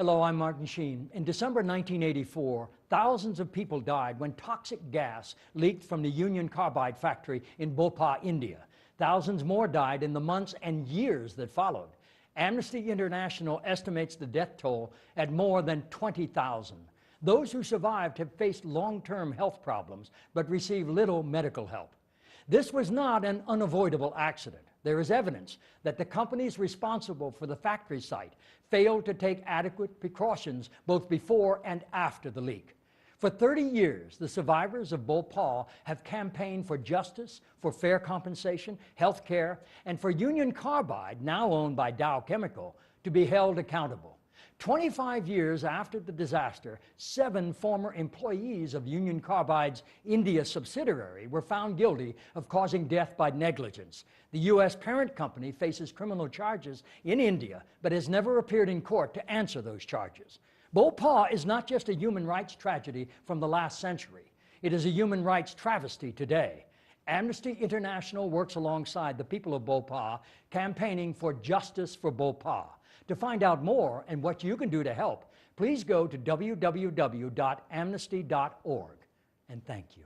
Hello, I'm Martin Sheen. In December 1984, thousands of people died when toxic gas leaked from the Union Carbide factory in Bhopal, India. Thousands more died in the months and years that followed. Amnesty International estimates the death toll at more than 20,000. Those who survived have faced long-term health problems but received little medical help. This was not an unavoidable accident. There is evidence that the companies responsible for the factory site failed to take adequate precautions both before and after the leak. For 30 years, the survivors of Bhopal have campaigned for justice, for fair compensation, health care, and for Union Carbide, now owned by Dow Chemical, to be held accountable. 25 years after the disaster, 7 former employees of Union Carbide's India subsidiary were found guilty of causing death by negligence. The U.S. parent company faces criminal charges in India, but has never appeared in court to answer those charges. Bhopal is not just a human rights tragedy from the last century. It is a human rights travesty today. Amnesty International works alongside the people of Bhopal, campaigning for justice for Bhopal. To find out more and what you can do to help, please go to www.amnesty.org. And thank you.